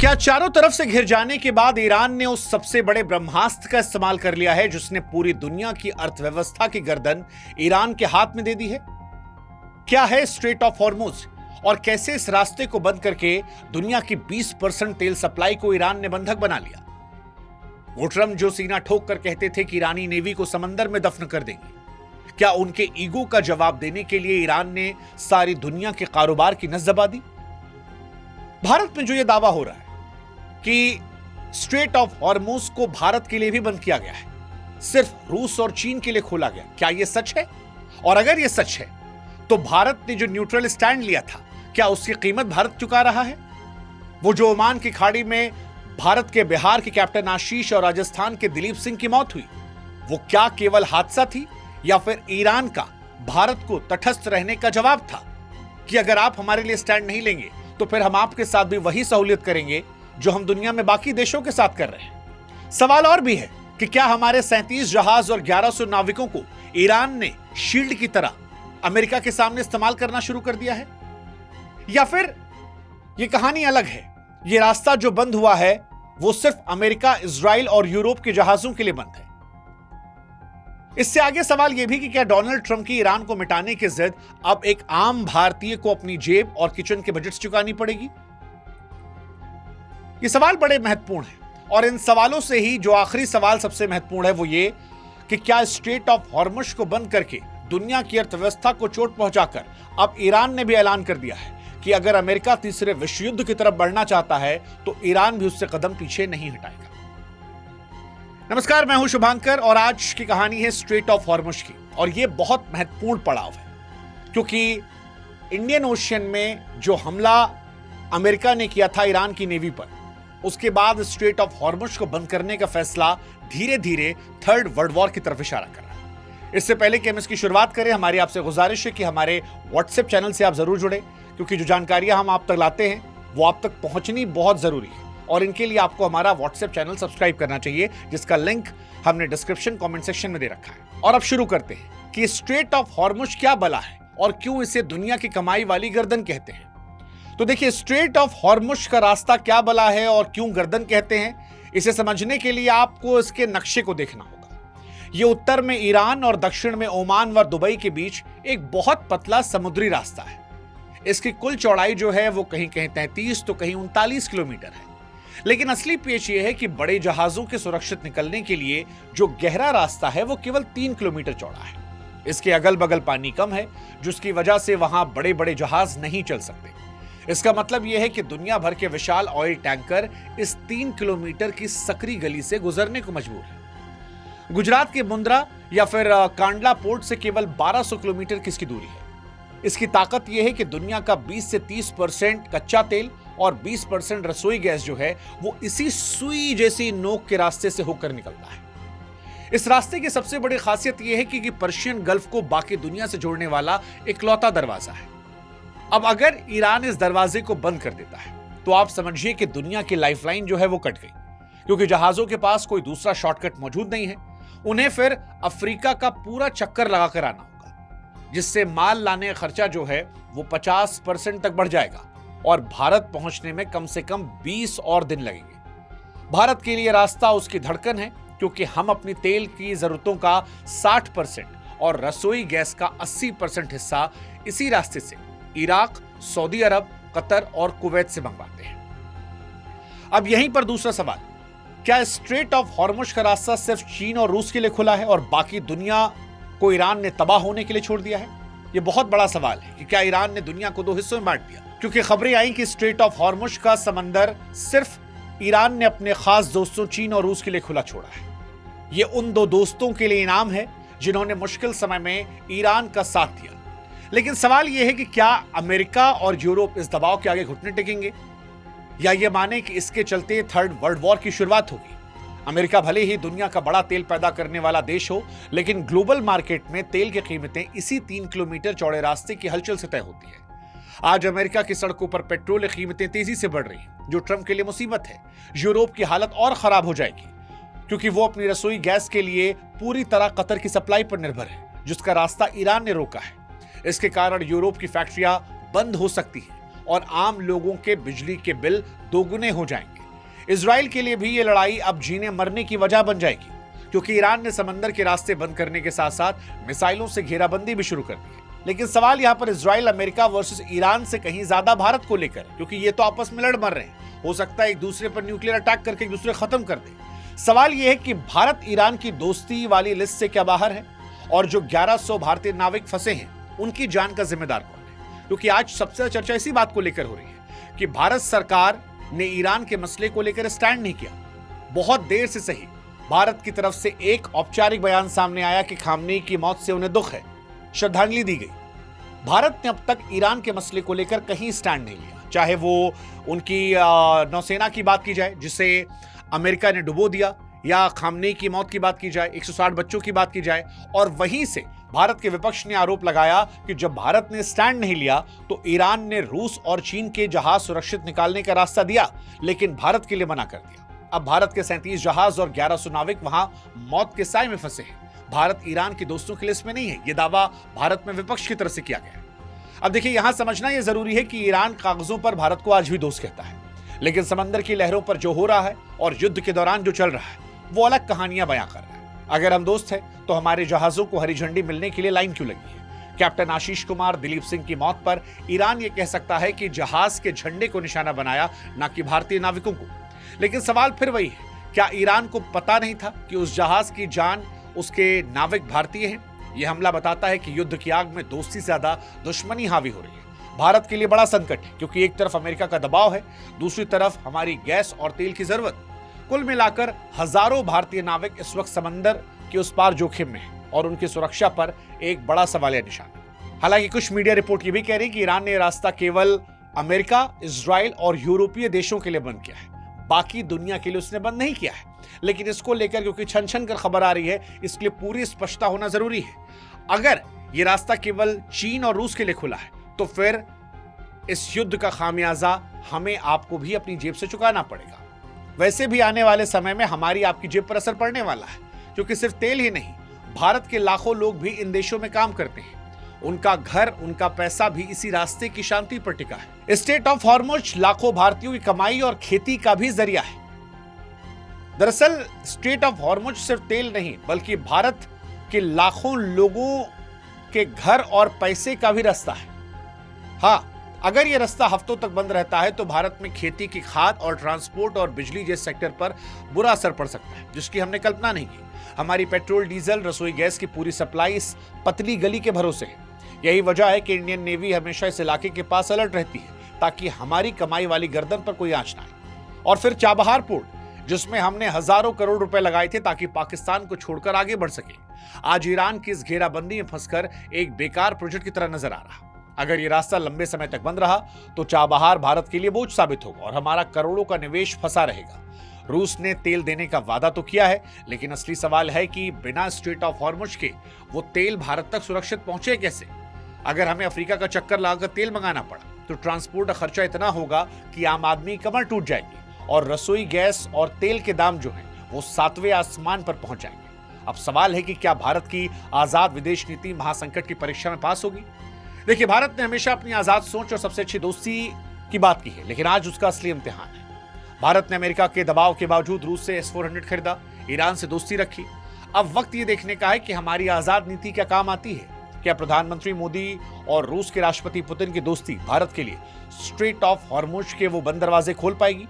क्या चारों तरफ से घिर जाने के बाद ईरान ने उस सबसे बड़े ब्रह्मास्त्र का इस्तेमाल कर लिया है जिसने पूरी दुनिया की अर्थव्यवस्था की गर्दन ईरान के हाथ में दे दी है? क्या है स्ट्रेट ऑफ हॉर्मुज और कैसे इस रास्ते को बंद करके दुनिया की 20% तेल सप्लाई को ईरान ने बंधक बना लिया? वो ट्रम्प जो सीना ठोक कर कहते थे कि ईरानी नेवी को समंदर में दफन कर देंगे, क्या उनके ईगो का जवाब देने के लिए ईरान ने सारी दुनिया के कारोबार की नस दबा दी? भारत में जो यह दावा हो रहा है कि स्ट्रेट ऑफ हॉर्मुज को भारत के लिए भी बंद किया गया है, सिर्फ रूस और चीन के लिए खोला गया, क्या यह सच है? और अगर यह सच है तो भारत ने जो न्यूट्रल स्टैंड लिया था, क्या उसकी कीमत भारत चुका रहा है? वो जो ओमान की खाड़ी में भारत के बिहार के कैप्टन आशीष और राजस्थान के दिलीप सिंह की मौत हुई, वो क्या केवल हादसा थी या फिर ईरान का भारत को तटस्थ रहने का जवाब था कि अगर आप हमारे लिए स्टैंड नहीं लेंगे तो फिर हम आपके साथ भी वही सहूलियत करेंगे जो हम दुनिया में बाकी देशों के साथ कर रहे हैं? सवाल और भी है कि क्या हमारे 37 जहाज और 1100 नाविकों को ईरान ने शील्ड की तरह अमेरिका के सामने इस्तेमाल करना शुरू कर दिया है? या फिर यह कहानी अलग है, यह रास्ता जो बंद हुआ है वो सिर्फ अमेरिका, इजराइल और यूरोप के जहाजों के लिए बंद है? इससे आगे सवाल यह भी कि क्या डोनाल्ड ट्रंप की ईरान को मिटाने की जिद अब एक आम भारतीय को अपनी जेब और किचन के बजट चुकानी पड़ेगी? ये सवाल बड़े महत्वपूर्ण हैं और इन सवालों से ही जो आखिरी सवाल सबसे महत्वपूर्ण है वो ये कि क्या स्ट्रेट ऑफ हॉर्मुज को बंद करके दुनिया की अर्थव्यवस्था को चोट पहुंचाकर अब ईरान ने भी ऐलान कर दिया है कि अगर अमेरिका तीसरे विश्व युद्ध की तरफ बढ़ना चाहता है तो ईरान भी उससे कदम पीछे नहीं हटाएगा। नमस्कार, मैं हूं शुभांकर और आज की कहानी है स्ट्रेट ऑफ हॉर्मुज की और यह बहुत महत्वपूर्ण पड़ाव है क्योंकि इंडियन ओशियन में जो हमला अमेरिका ने किया था ईरान की नेवी पर, उसके बाद स्ट्रेट ऑफ हॉर्मुज को बंद करने का फैसला धीरे धीरे थर्ड वर्ल्ड वॉर की तरफ इशारा कर रहा है। इससे पहले कि हम इसकी शुरुआत करें, हमारी आपसे गुजारिश है कि हमारे व्हाट्सएप चैनल से आप जरूर जुड़े क्योंकि जो जानकारियां हम आप तक लाते हैं वो आप तक पहुंचनी बहुत जरूरी है और इनके लिए आपको हमारा व्हाट्सएप चैनल सब्सक्राइब करना चाहिए जिसका लिंक हमने डिस्क्रिप्शन कमेंट सेक्शन में दे रखा है। और अब शुरू करते हैं कि स्ट्रेट ऑफ हॉर्मुज क्या बला है और क्यों इसे दुनिया की कमाई वाली गर्दन कहते हैं। तो देखिए, स्ट्रेट ऑफ हॉर्मुज का रास्ता क्या बला है और क्यों गर्दन कहते हैं, इसे समझने के लिए आपको इसके नक्शे को देखना होगा। यह उत्तर में ईरान और दक्षिण में ओमान व दुबई के बीच एक बहुत पतला समुद्री रास्ता है। इसकी कुल चौड़ाई जो है वो कहीं कहीं 33 तो कहीं 39 किलोमीटर है। लेकिन असली पेच यह है कि बड़े जहाजों के सुरक्षित निकलने के लिए जो गहरा रास्ता है वो केवल 3 किलोमीटर चौड़ा है। इसके अगल बगल पानी कम है जिसकी वजह से वहां बड़े बड़े जहाज नहीं चल सकते। इसका मतलब यह है कि दुनिया भर के विशाल ऑयल टैंकर इस 3 किलोमीटर की सकरी गली से गुजरने को मजबूर है। गुजरात के मुंद्रा या फिर कांडला पोर्ट से केवल 1200 किलोमीटर की इसकी दूरी है। इसकी ताकत यह है कि दुनिया का 20 से 30% कच्चा तेल और 20% रसोई गैस जो है वो इसी सुई जैसी नोक के रास्ते से होकर निकलता है। इस रास्ते की सबसे बड़ी खासियत यह है कि पर्शियन गल्फ को बाकी दुनिया से जोड़ने वाला इकलौता दरवाजा है। अब अगर ईरान इस दरवाजे को बंद कर देता है तो आप समझिए कि दुनिया की लाइफलाइन जो है वो कट गई क्योंकि जहाजों के पास कोई दूसरा शॉर्टकट मौजूद नहीं है। उन्हें फिर अफ्रीका का पूरा चक्कर लगाकर आना होगा जिससे माल लाने का खर्चा जो है वो 50% तक बढ़ जाएगा और भारत पहुंचने में कम से कम 20 और दिन लगेंगे। भारत के लिए रास्ता उसकी धड़कन है क्योंकि हम अपनी तेल की जरूरतों का 60% और रसोई गैस का 80% हिस्सा इसी रास्ते से इराक, सऊदी अरब, कतर और कुवैत से मंगवाते हैं। अब यहीं पर दूसरा सवाल, क्या स्ट्रेट ऑफ हॉर्मुज का रास्ता सिर्फ चीन और रूस के लिए खुला है और बाकी दुनिया को ईरान ने तबाह होने के लिए छोड़ दिया है? यह बहुत बड़ा सवाल है कि क्या ईरान ने दुनिया को 2 हिस्सों में बांट दिया? क्योंकि खबरें आई कि स्ट्रेट ऑफ हॉर्मुज का समंदर सिर्फ ईरान ने अपने खास दोस्तों चीन और रूस के लिए खुला छोड़ा है। यह उन 2 दोस्तों के लिए इनाम है जिन्होंने मुश्किल समय में ईरान का साथ दिया। लेकिन सवाल यह है कि क्या अमेरिका और यूरोप इस दबाव के आगे घुटने टेकेंगे या यह माने कि इसके चलते थर्ड वर्ल्ड वॉर की शुरुआत होगी? अमेरिका भले ही दुनिया का बड़ा तेल पैदा करने वाला देश हो, लेकिन ग्लोबल मार्केट में तेल की कीमतें इसी 3 किलोमीटर चौड़े रास्ते की हलचल से तय होती है। आज अमेरिका की सड़कों पर पेट्रोल की कीमतें तेजी से बढ़ रही हैं, जो ट्रंप के लिए मुसीबत है। यूरोप की हालत और खराब हो जाएगी क्योंकि वो अपनी रसोई गैस के लिए पूरी तरह कतर की सप्लाई पर निर्भर है जिसका रास्ता ईरान ने रोका है। इसके कारण यूरोप की फैक्ट्रियां बंद हो सकती हैं और आम लोगों के बिजली के बिल दोगुने हो जाएंगे। इजराइल के लिए भी ये लड़ाई अब जीने मरने की वजह बन जाएगी, क्योंकि ईरान ने समंदर के रास्ते बंद करने के साथ साथ मिसाइलों से घेराबंदी भी शुरू कर दी है। लेकिन सवाल यहां पर इजराइल अमेरिका वर्सेस ईरान से कहीं ज्यादा भारत को लेकर, क्योंकि ये तो आपस में लड़ मर रहे हैं, हो सकता है एक दूसरे पर न्यूक्लियर अटैक करके एक दूसरे खत्म कर दे। सवाल यह है कि भारत ईरान की दोस्ती वाली लिस्ट से क्या बाहर है, और जो 1100 भारतीय नाविक फंसे हैं उनकी जान का जिम्मेदार कौन है? क्योंकि आज सबसे चर्चा इसी बात को लेकर हो रही है कि भारत सरकार ने ईरान के मसले को लेकर स्टैंड नहीं किया। बहुत देर से सही भारत की तरफ से एक औपचारिक बयान सामने आया कि खामनेई की मौत से उन्हें दुख है, श्रद्धांजलि दी गई। भारत ने अब तक ईरान के मसले को लेकर कहीं स्टैंड नहीं लिया, चाहे वो उनकी नौसेना की बात की जाए जिसे अमेरिका ने डुबो दिया, या खामनेई की मौत की बात की जाए, 160 बच्चों की बात की जाए। और वहीं से भारत के विपक्ष ने आरोप लगाया कि जब भारत ने स्टैंड नहीं लिया तो ईरान ने रूस और चीन के जहाज सुरक्षित निकालने का रास्ता दिया, लेकिन भारत के लिए मना कर दिया। अब भारत के 37 जहाज और 1100 नाविक वहां मौत के साए में फंसे हैं। भारत ईरान की दोस्तों की लिस्ट में नहीं है, यह दावा भारत में विपक्ष की तरफ से किया गया है। अब देखिए, यहां समझना यह जरूरी है कि ईरान कागजों पर भारत को आज भी दोस्त कहता है, लेकिन समंदर की लहरों पर जो हो रहा है और युद्ध के दौरान जो चल रहा है वो अलग कहानियां बयां कर रहा है। अगर हम दोस्त हैं तो हमारे जहाजों को हरी झंडी मिलने के लिए लाइन क्यों लगी है? कैप्टन आशीष कुमार, दिलीप सिंह की मौत पर ईरान ये कह सकता है कि जहाज के झंडे को निशाना बनाया, ना कि भारतीय नाविकों को। लेकिन सवाल फिर वही है, क्या ईरान को पता नहीं था कि उस जहाज की जान, उसके नाविक भारतीय हैं? यह हमला बताता है कि युद्ध की आग में दोस्ती से ज्यादा दुश्मनी हावी हो रही है। भारत के लिए बड़ा संकट है, क्योंकि एक तरफ अमेरिका का दबाव है, दूसरी तरफ हमारी गैस और तेल की जरूरत। कुल मिलाकर हजारों भारतीय नाविक इस वक्त समंदर के उस पार जोखिम में हैं और उनकी सुरक्षा पर एक बड़ा सवालिया निशान है। हालांकि कुछ मीडिया रिपोर्ट ये भी कह रही है कि ईरान ने रास्ता केवल अमेरिका, इजराइल और यूरोपीय देशों के लिए बंद किया है, बाकी दुनिया के लिए उसने बंद नहीं किया है। लेकिन इसको लेकर क्योंकि छन छन कर खबर आ रही है, इसके लिए पूरी स्पष्टता होना जरूरी है। अगर ये रास्ता केवल चीन और रूस के लिए खुला है तो फिर इस युद्ध का खामियाजा हमें आपको भी अपनी जेब से चुकाना पड़ेगा। वैसे भी आने वाले समय में हमारी आपकी जेब पर असर पड़ने वाला है, क्योंकि सिर्फ तेल ही नहीं, भारत के लाखों लोग भी इन देशों में काम करते हैं। उनका घर, उनका पैसा भी इसी रास्ते की शांति पर टिका है। स्ट्रेट ऑफ हॉर्मुज़ लाखों भारतीयों की कमाई और खेती का भी जरिया है। दरअसल स्ट्रेट ऑफ हॉर्मुज़ सिर्फ तेल नहीं, बल्कि भारत के लाखों लोगों के घर और पैसे का भी रास्ता है। हाँ, अगर यह रास्ता हफ्तों तक बंद रहता है तो भारत में खेती की खाद और ट्रांसपोर्ट और बिजली जैसे सेक्टर पर बुरा असर पड़ सकता है, जिसकी हमने कल्पना नहीं की। हमारी पेट्रोल, डीजल, रसोई गैस की पूरी सप्लाई इस पतली गली के भरोसे है। यही वजह है कि इंडियन नेवी हमेशा इस इलाके के पास अलर्ट रहती है, ताकि हमारी कमाई वाली गर्दन पर कोई आंच ना आए। और फिर चाबहार पोर्ट, जिसमें हमने हजारों करोड़ रुपए लगाए थे ताकि पाकिस्तान को छोड़कर आगे बढ़ सके, आज ईरान की इस घेराबंदी में फंसकर एक बेकार प्रोजेक्ट की तरह नजर आ रहा। अगर ये रास्ता लंबे समय तक बंद रहा तो चाबहार भारत के लिए बोझ साबित होगा और हमारा करोड़ों का निवेश फंसा रहेगा। रूस ने तेल देने का वादा तो किया है, लेकिन असली सवाल है कि बिना स्ट्रेट ऑफ हॉर्मुज़ के वो तेल भारत तक सुरक्षित पहुंचे कैसे? अगर हमें अफ्रीका का चक्कर लगाकर तेल मंगाना पड़ा तो ट्रांसपोर्ट का खर्चा इतना होगा कि आम आदमी की कमर टूट जाएगी और रसोई गैस और तेल के दाम जो है वो 7वें आसमान पर पहुंच जाएंगे। अब सवाल है कि क्या भारत की आजाद विदेश नीति महासंकट की परीक्षा में पास होगी? देखिए, भारत ने हमेशा अपनी आजाद सोच और सबसे अच्छी दोस्ती की बात की है, लेकिन आज उसका असली इम्तिहान है। भारत ने अमेरिका के दबाव के बावजूद रूस से S-400 खरीदा, ईरान से दोस्ती रखी। अब वक्त ये देखने का है कि हमारी आजाद नीति क्या काम आती है। क्या प्रधानमंत्री मोदी और रूस के राष्ट्रपति पुतिन की दोस्ती भारत के लिए स्ट्रेट ऑफ हॉर्मुज़ के वो बंद दरवाजे खोल पाएगी?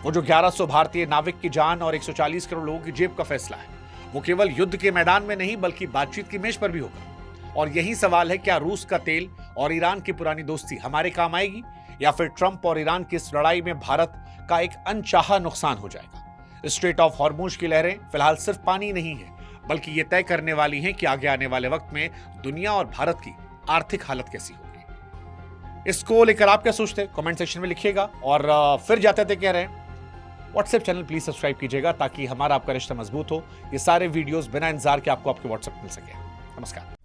वो जो 1100 भारतीय नाविक की जान और 140 करोड़ लोगों की जेब का फैसला है, वो केवल युद्ध के मैदान में नहीं बल्कि बातचीत की मेज पर भी होगा। और यही सवाल है, क्या रूस का तेल और ईरान की पुरानी दोस्ती हमारे काम आएगी, या फिर ट्रंप और ईरान की इस लड़ाई में भारत का एक अनचाहा नुकसान हो जाएगा? स्ट्रेट ऑफ हॉर्मुज़ की लहरें फिलहाल सिर्फ पानी नहीं है, बल्कि ये तय करने वाली हैं कि आगे आने वाले वक्त में दुनिया और भारत की आर्थिक हालत कैसी होगी। इसको लेकर आप क्या सोचते हैं? कमेंट सेक्शन में लिखिएगा। और फिर जाते थे कह रहे हैं, व्हाट्सएप चैनल प्लीज सब्सक्राइब कीजिएगा ताकि हमारा आपका रिश्ता मजबूत हो। ये सारे वीडियोस बिना इंतजार के आपको आपके व्हाट्सएप मिल सके। नमस्कार।